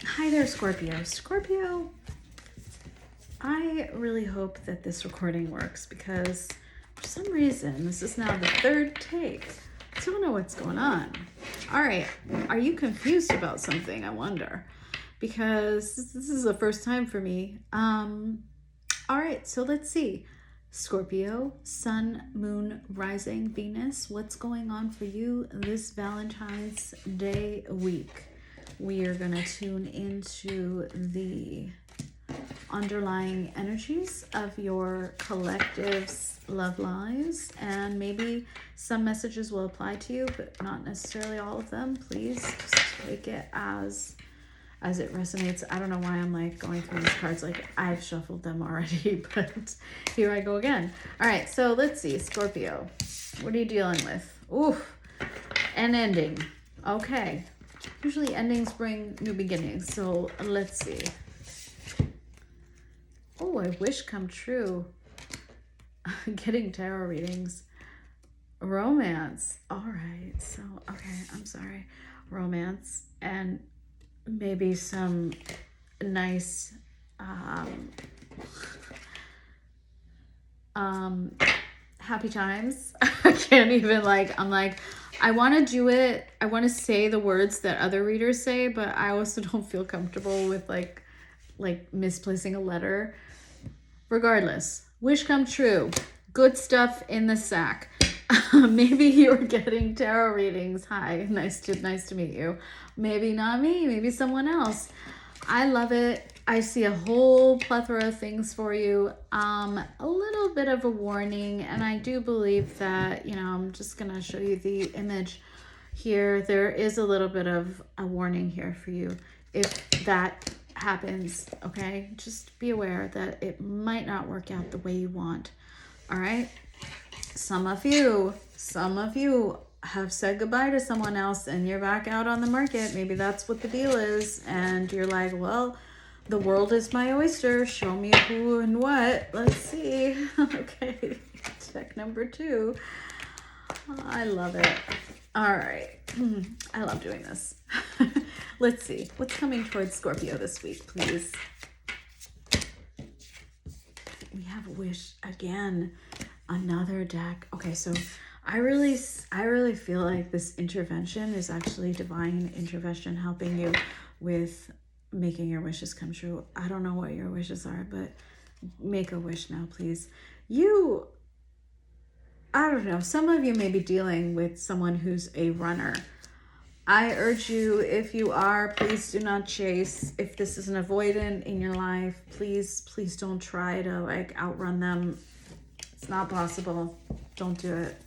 Hi there, Scorpio. Scorpio, I really hope that this recording works because for some reason, this is now the third take. I don't know what's going on. All right, are you confused about something, I wonder? Because this is the first time for me. All right, so let's see. Scorpio, Sun, Moon, Rising, Venus, what's going on for you this Valentine's Day week? We are going to tune into the underlying energies of your collective's love lives, and maybe some messages will apply to you, but not necessarily all of them. Please just take it as it resonates. I don't know why I'm like going through these cards like I've shuffled them already, but here I go again. All right, so let's see, Scorpio, what are you dealing with? Oof, an ending. Okay. Usually endings bring new beginnings, so let's see. Oh, I wish come true. Getting tarot readings. Romance. All right, so, okay, I'm sorry. Romance and maybe some nice happy times. I can't even I want to do it. I want to say the words that other readers say, but I also don't feel comfortable with like misplacing a letter. Regardless, wish come true. Good stuff in the sack. Maybe you're getting tarot readings. Hi, nice to meet you. Maybe not me, maybe someone else. I love it. I see a whole plethora of things for you. A little bit of a warning, and I do believe that, I'm just going to show you the image here. There is a little bit of a warning here for you if that happens, okay? Just be aware that it might not work out the way you want, all right? Some of you have said goodbye to someone else and you're back out on the market. Maybe that's what the deal is. And you're like, well, the world is my oyster. Show me who and what. Let's see. Okay. Check number 2. I love it. All right. I love doing this. Let's see. What's coming towards Scorpio this week, please? We have a wish again. Another deck. Okay, so I really feel like this intervention is actually divine intervention helping you with making your wishes come true. I don't know what your wishes are, but make a wish now, please. I don't know, some of you may be dealing with someone who's a runner. I urge you, if you are, please do not chase. If this is an avoidant in your life, please don't try to outrun them. It's not possible. Don't do it.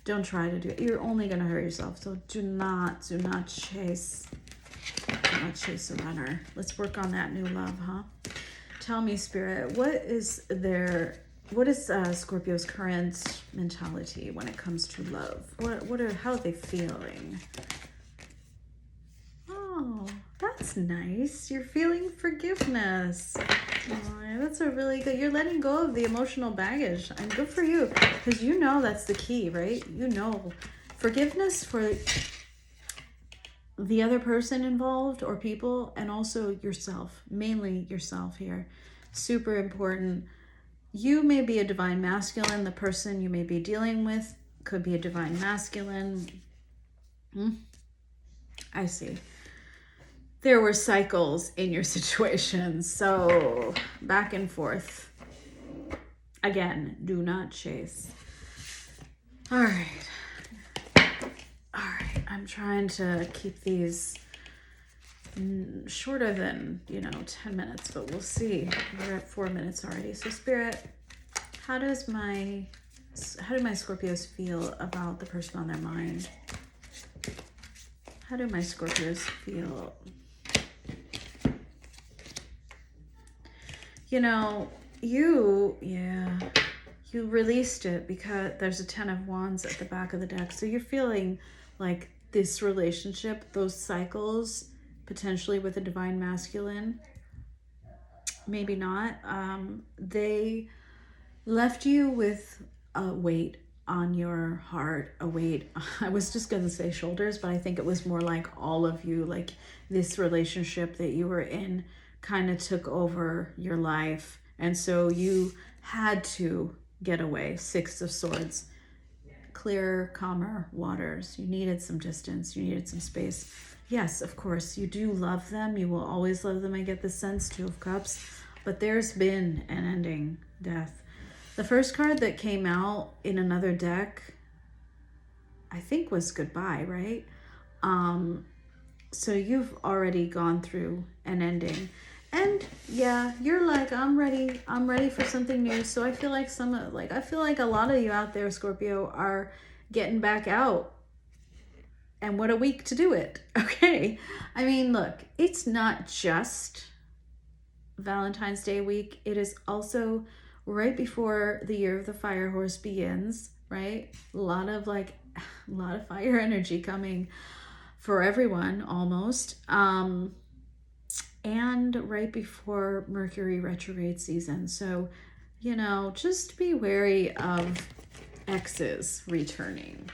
Don't try to do it. You're only going to hurt yourself. So do not chase. Do not chase a runner. Let's work on that new love, huh? Tell me, Spirit, what is Scorpio's current mentality when it comes to love? How are they feeling? Oh, that's nice. You're feeling forgiveness. Oh, that's a really good, you're letting go of the emotional baggage, and good for you, because that's the key, right? Forgiveness for the other person involved or people, and also yourself, mainly yourself here. Super important. You may be a divine masculine. The person you may be dealing with could be a divine masculine. I see. There were cycles in your situation, so back and forth. Again, do not chase. All right. I'm trying to keep these shorter than 10 minutes, but we'll see. We're at 4 minutes already. So Spirit, how do my Scorpios feel about the person on their mind? How do my Scorpios feel? You released it because there's a 10 of Wands at the back of the deck. So you're feeling like this relationship, those cycles, potentially with a divine masculine, maybe not. They left you with a weight on your heart, a weight. I was just going to say shoulders, but I think it was more like all of you, like this relationship that you were in kind of took over your life. And so you had to get away. Six of Swords. Clearer, calmer waters. You needed some distance. You needed some space. Yes, of course, you do love them. You will always love them. I get the sense. Two of Cups. But there's been an ending, death. The first card that came out in another deck, I think, was goodbye, right? So you've already gone through an ending. And yeah, you're like, I'm ready for something new. So I feel like I feel like a lot of you out there, Scorpio, are getting back out. And what a week to do it. Okay. I mean, look, it's not just Valentine's Day week. It is also right before the year of the fire horse begins, right? A lot of fire energy coming for everyone almost. And right before Mercury retrograde season. So, you know, just be wary of exes returning.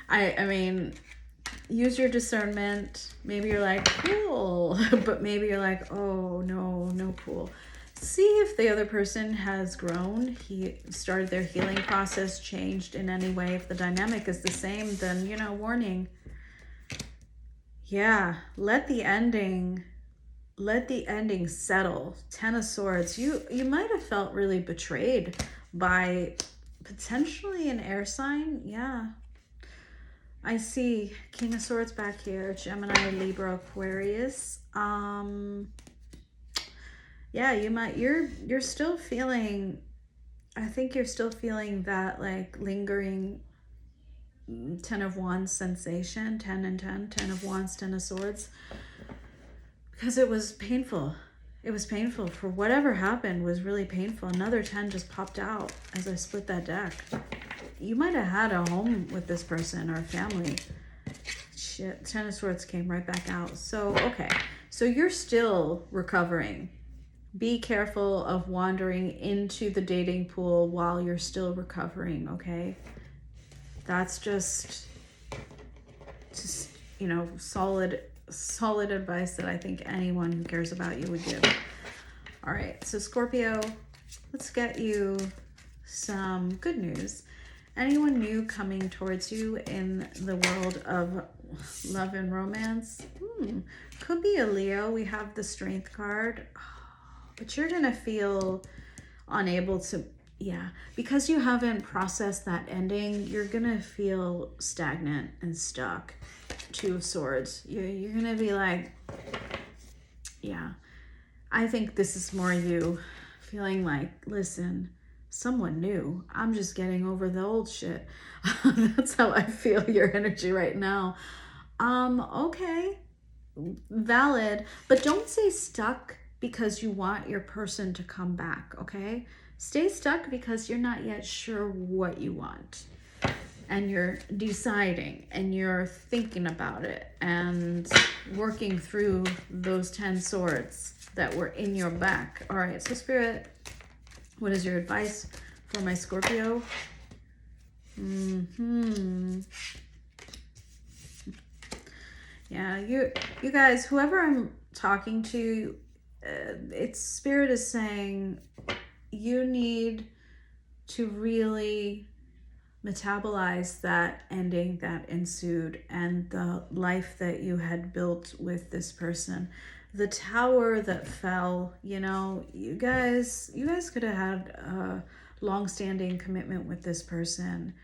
I mean, use your discernment. Maybe you're like, cool, but maybe you're like, oh, no cool. See if the other person has grown, he started their healing process, changed in any way. If the dynamic is the same, then, you know, warning. Yeah, let the ending settle. Ten of Swords. You might have felt really betrayed by potentially an air sign. Yeah. I see King of Swords back here, Gemini, Libra, Aquarius. Yeah, you're still feeling, I think you're still feeling that like lingering Ten of Wands sensation, 10 and 10, 10 of Wands, 10 of Swords, because it was painful. It was painful. For whatever happened was really painful. Another 10 just popped out as I split that deck. You might have had a home with this person or a family. Shit, 10 of Swords came right back out. So, okay. So you're still recovering. Be careful of wandering into the dating pool while you're still recovering, okay? That's just you know, solid advice that I think anyone who cares about you would give. All right, so Scorpio, let's get you some good news. Anyone new coming towards you in the world of love and romance? Could be a Leo. We have the Strength card. But you're going to feel unable to, yeah, because you haven't processed that ending, you're going to feel stagnant and stuck. Two of Swords. You're going to be like, yeah, I think this is more you feeling like, listen, someone new. I'm just getting over the old shit. That's how I feel your energy right now. Okay, valid, but don't stay stuck because you want your person to come back, okay? Stay stuck because you're not yet sure what you want. And you're deciding and you're thinking about it and working through those 10 swords that were in your back. All right, so Spirit, what is your advice for my Scorpio? Yeah, you guys, whoever I'm talking to, it's Spirit is saying you need to really metabolize that ending that ensued and the life that you had built with this person. The tower that fell, you know, you guys could have had a long-standing commitment with this person,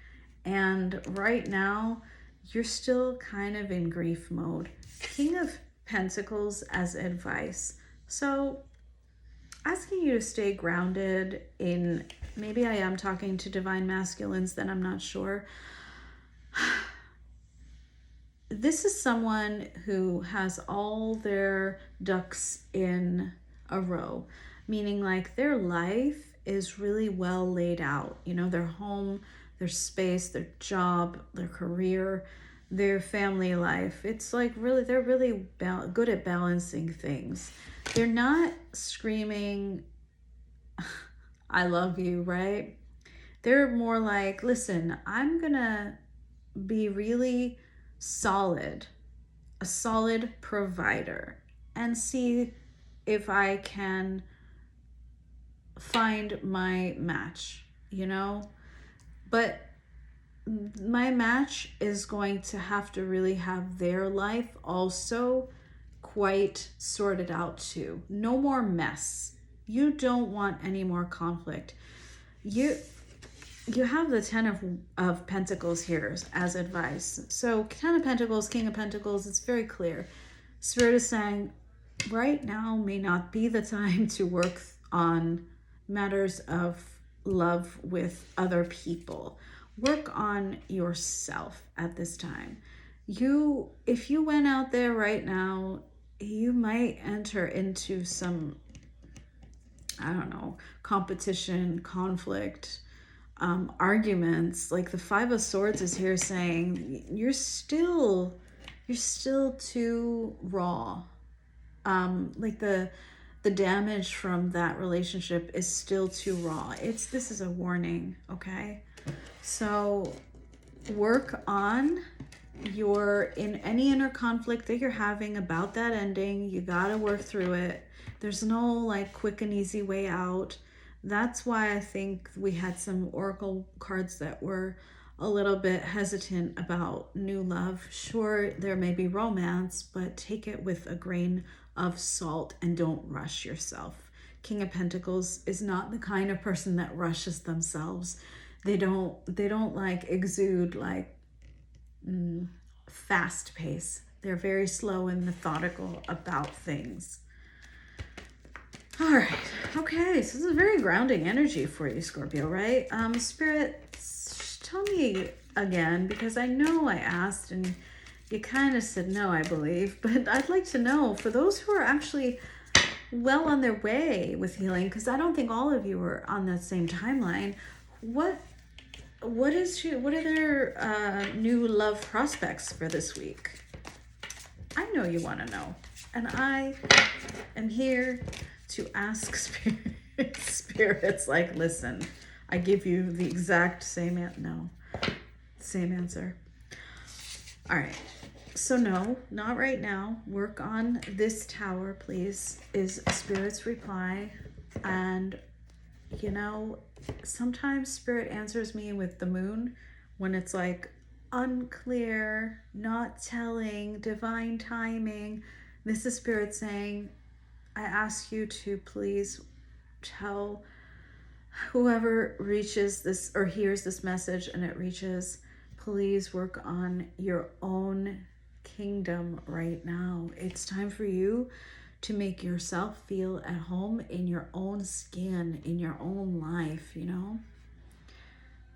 and right now you're still kind of in grief mode. King of Pentacles as advice. So asking you to stay grounded in, maybe I am talking to divine masculines, then I'm not sure. This is someone who has all their ducks in a row, meaning like their life is really well laid out. You know, their home, their space, their job, their career, their family life. It's like really, they're really good at balancing things. They're not screaming, I love you, right? They're more like, listen, I'm gonna be really solid, a solid provider, and see if I can find my match, you know? But my match is going to have to really have their life also quite sorted out too. No more mess. You don't want any more conflict. You have the Ten of Pentacles here as advice. So Ten of Pentacles, King of Pentacles, it's very clear. Spirit is saying right now may not be the time to work on matters of love with other people. Work on yourself at this time. If you went out there right now, you might enter into some, I don't know, competition, conflict, arguments. Like the Five of Swords is here saying you're still too raw. Like the damage from that relationship is still too raw. This is a warning, okay? So work on in any inner conflict that you're having about that ending. You got to work through it. There's no like quick and easy way out. That's why I think we had some oracle cards that were a little bit hesitant about new love. Sure, there may be romance, but take it with a grain of salt and don't rush yourself. King of Pentacles is not the kind of person that rushes themselves. They don't like exude like fast pace. They're very slow and methodical about things. All right. Okay. So this is a very grounding energy for you, Scorpio, right? Spirit, tell me again, because I know I asked and you kind of said no, I believe, but I'd like to know for those who are actually well on their way with healing, because I don't think all of you are on that same timeline. What are their new love prospects for this week? I know you want to know, and I am here to ask spirits like, listen, I give you the exact same answer. All right. So no, not right now. Work on this tower, please, is Spirit's reply. And you know, sometimes Spirit answers me with the moon when it's like unclear, not telling, divine timing. This is Spirit saying, I ask you to please tell whoever reaches this or hears this message and it reaches, please work on your own kingdom right now. It's time for you to make yourself feel at home in your own skin, in your own life, you know?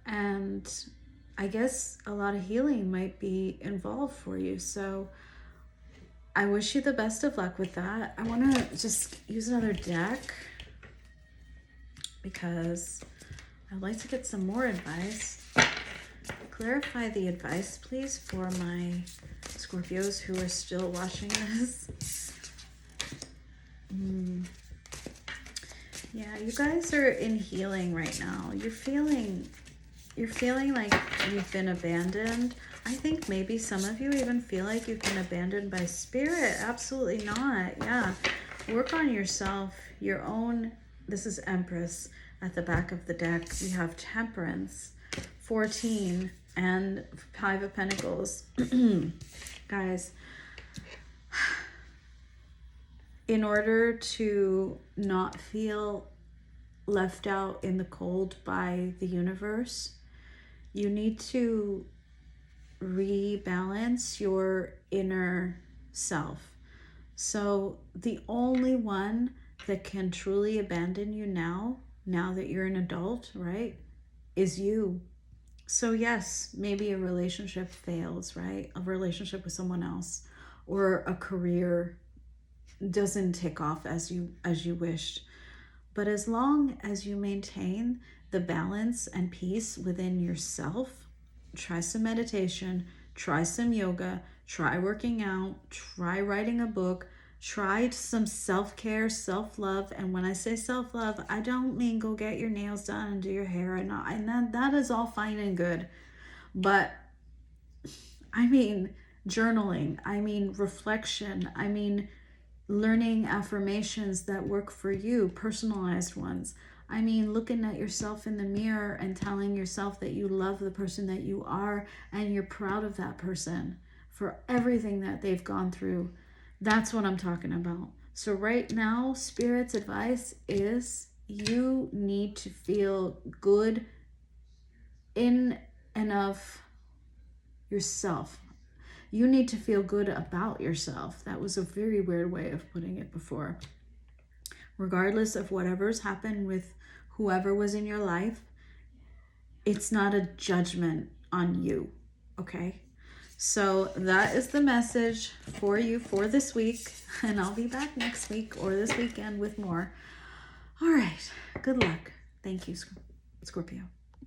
And I guess a lot of healing might be involved for you. So I wish you the best of luck with that. I want to just use another deck because I'd like to get some more advice. Clarify the advice, please, for my Scorpios who are still watching this. Yeah, you guys are in healing right now. You're feeling like you've been abandoned. I think maybe some of you even feel like you've been abandoned by Spirit. Absolutely not. Yeah. Work on yourself, your own. This is Empress at the back of the deck. We have Temperance, 14, and Five of Pentacles. Guys, in order to not feel left out in the cold by the universe, you need to rebalance your inner self. So the only one that can truly abandon you now that you're an adult, right, is you. So yes, maybe a relationship fails, right? A relationship with someone else, or a career doesn't take off as you wished. But as long as you maintain the balance and peace within yourself, try some meditation, try some yoga, try working out, try writing a book, Try some self-care, self-love. And when I say self-love, I don't mean go get your nails done and do your hair and all, and that is all fine and good. But I mean journaling, I mean reflection, I mean learning affirmations that work for you, personalized ones. I mean looking at yourself in the mirror and telling yourself that you love the person that you are and you're proud of that person for everything that they've gone through. That's what I'm talking about. So right now, Spirit's advice is you need to feel good in and of yourself. You need to feel good about yourself. That was a very weird way of putting it before. Regardless of whatever's happened with whoever was in your life, it's not a judgment on you, okay? So that is the message for you for this week. And I'll be back next week or this weekend with more. All right. Good luck. Thank you, Scorpio.